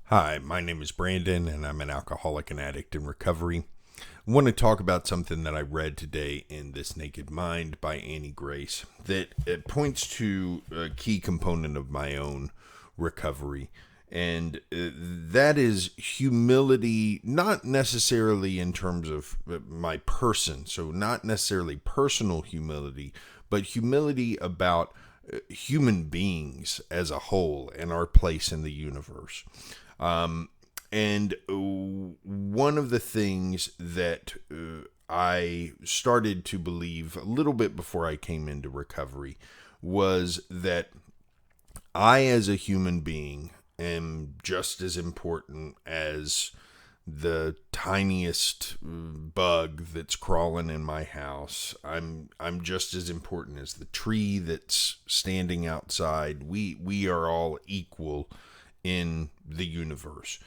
Hi, my name is Brandon, and I'm an alcoholic and addict in recovery. I want to talk about something that I read today in This Naked Mind by Annie Grace that it points to a key component of my own recovery, and that is humility, not necessarily in terms of my person, so not necessarily personal humility, but humility about human beings as a whole and our place in the universe. And one of the things that I started to believe a little bit before I came into recovery was that I, as a human being, am just as important as the tiniest bug that's crawling in my house. I'm just as important as the tree that's standing outside. We are all equal in the universe,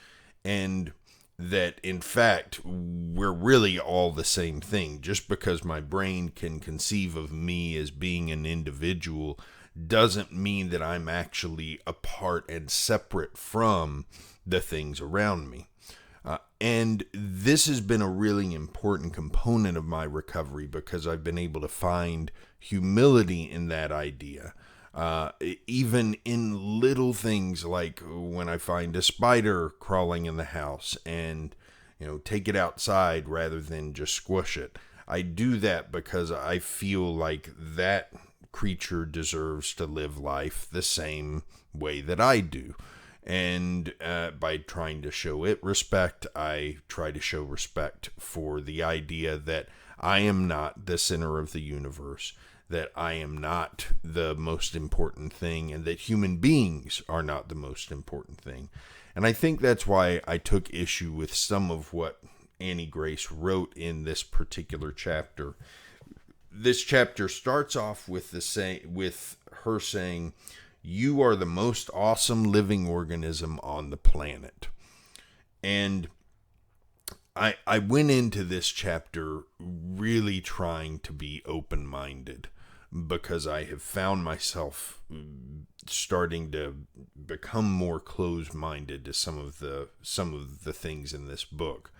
and that in fact we're really all the same thing. Just because my brain can conceive of me as being an individual doesn't mean that I'm actually apart and separate from the things around me. And this has been a really important component of my recovery because I've been able to find humility in that idea. Even in little things like when I find a spider crawling in the house and, take it outside rather than just squish it. I do that because I feel like that creature deserves to live life the same way that I do. And by trying to show it respect, I try to show respect for the idea that I am not the center of the universe, that I am not the most important thing, and that human beings are not the most important thing. And I think that's why I took issue with some of what Annie Grace wrote in this particular chapter. This chapter starts off with her saying, "You are the most awesome living organism on the planet." And I went into this chapter really trying to be open-minded, because I have found myself starting to become more closed-minded to some of the things in this book.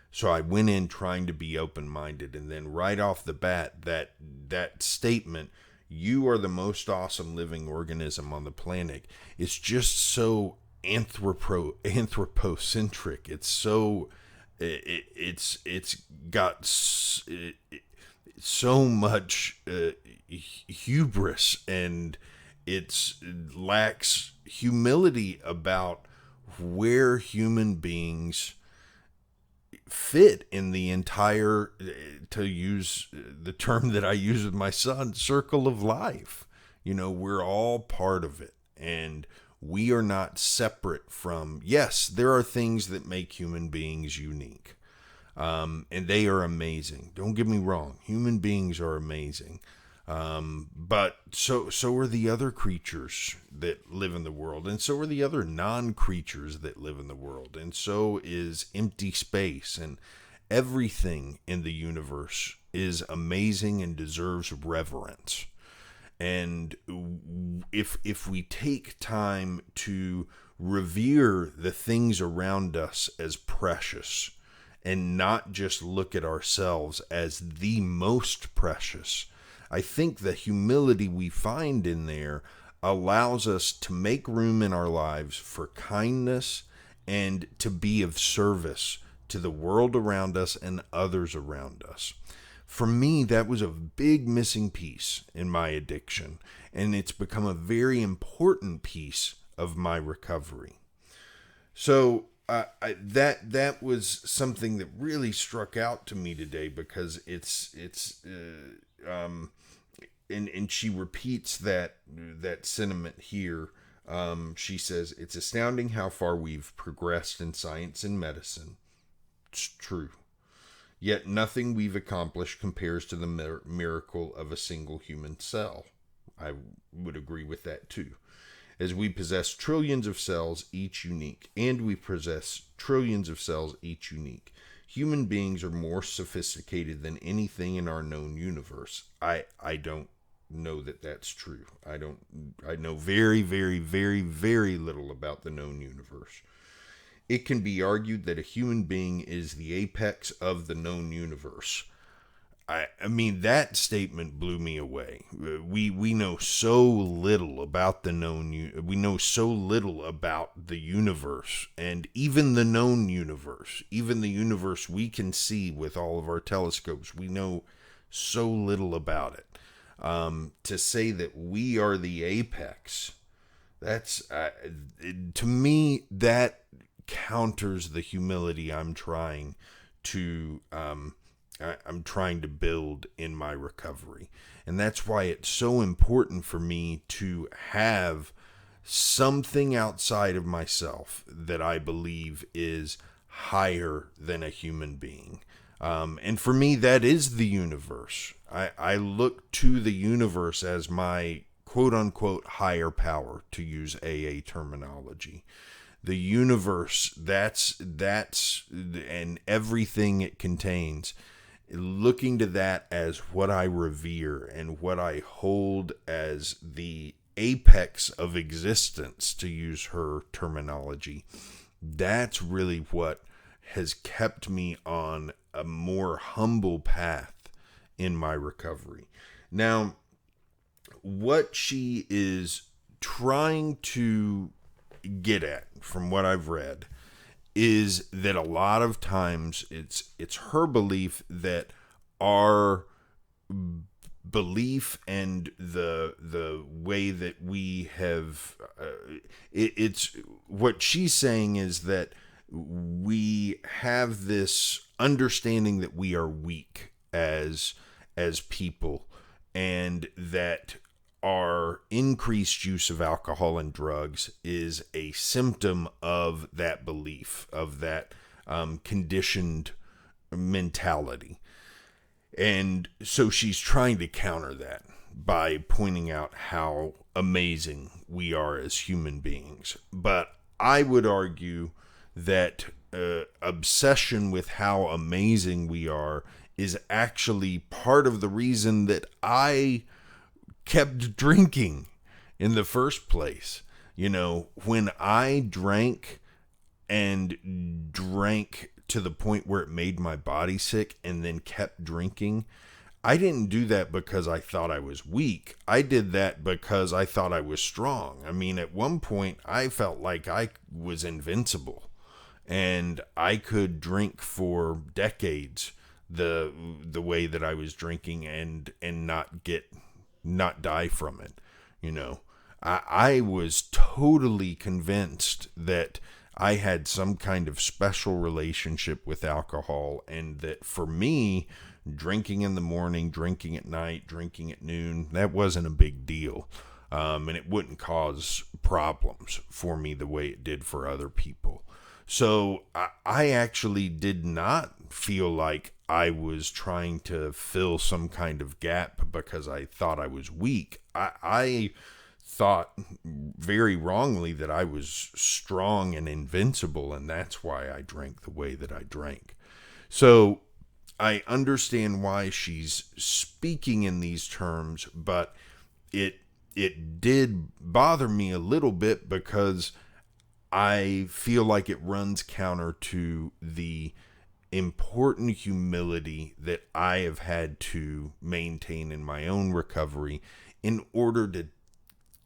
So I went in trying to be open-minded, and then right off the bat, that statement, "You are the most awesome living organism on the planet," is just so anthropocentric. It's so it's got so much hubris, and it lacks humility about where human beings fit in the entire, to use the term that I use with my son, circle of life. We're all part of it, and we are not separate from. Yes, there are things that make human beings unique. And they are amazing. Don't get me wrong. Human beings are amazing. But so are the other creatures that live in the world. And so are the other non-creatures that live in the world. And so is empty space. And everything in the universe is amazing and deserves reverence. And if we take time to revere the things around us as precious, and not just look at ourselves as the most precious, I think the humility we find in there allows us to make room in our lives for kindness and to be of service to the world around us and others around us. For me, that was a big missing piece in my addiction, and it's become a very important piece of my recovery. So that was something that really struck out to me today, because and she repeats that sentiment here. She says, "It's astounding how far we've progressed in science and medicine." It's true. Yet nothing we've accomplished compares to the miracle of a single human cell. I would agree with that too. As we possess trillions of cells, each unique, human beings are more sophisticated than anything in our known universe. I don't know that that's true. I know very, very, very, very little about the known universe. It can be argued that a human being is the apex of the known universe. I mean, that statement blew me away. We know so little about the known. We know so little about the universe, and even the known universe, even the universe we can see with all of our telescopes. We know so little about it. To say that we are the apex, that's to me that counters the humility I'm trying to. I'm trying to build in my recovery. And that's why it's so important for me to have something outside of myself that I believe is higher than a human being. And for me, that is the universe. I look to the universe as my quote unquote higher power, to use AA terminology. The universe, that's, and everything it contains, looking to that as what I revere and what I hold as the apex of existence, to use her terminology. That's really what has kept me on a more humble path in my recovery. Now, what she is trying to get at, from what I've read, is that a lot of times it's her belief that our belief and the way that we have it's what she's saying is that we have this understanding that we are weak as people, and that our increased use of alcohol and drugs is a symptom of that belief, of that conditioned mentality. And so she's trying to counter that by pointing out how amazing we are as human beings. But I would argue that obsession with how amazing we are is actually part of the reason that I kept drinking in the first place. You know, when I drank to the point where it made my body sick and then kept drinking, I didn't do that because I thought I was weak. I did that because I thought I was strong. I mean, at one point I felt like I was invincible and I could drink for decades the way that I was drinking and not die from it. You know, I was totally convinced that I had some kind of special relationship with alcohol, and that for me, drinking in the morning, drinking at night, drinking at noon, that wasn't a big deal. And it wouldn't cause problems for me the way it did for other people. So I actually did not feel like I was trying to fill some kind of gap because I thought I was weak. I thought very wrongly that I was strong and invincible, and that's why I drank the way that I drank. So I understand why she's speaking in these terms, but it did bother me a little bit because I feel like it runs counter to the important humility that I have had to maintain in my own recovery in order to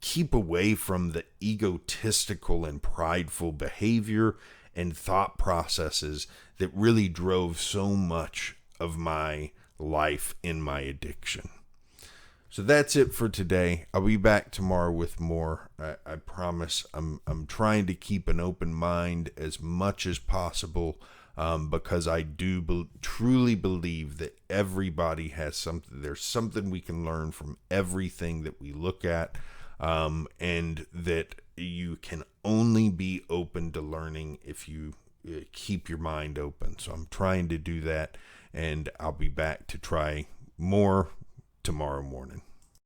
keep away from the egotistical and prideful behavior and thought processes that really drove so much of my life in my addiction. So that's it for today. I'll be back tomorrow with more. I promise. I'm trying to keep an open mind as much as possible, because I do truly believe that everybody has something. There's something we can learn from everything that we look at, and that you can only be open to learning if you keep your mind open. So I'm trying to do that, and I'll be back to try more tomorrow morning.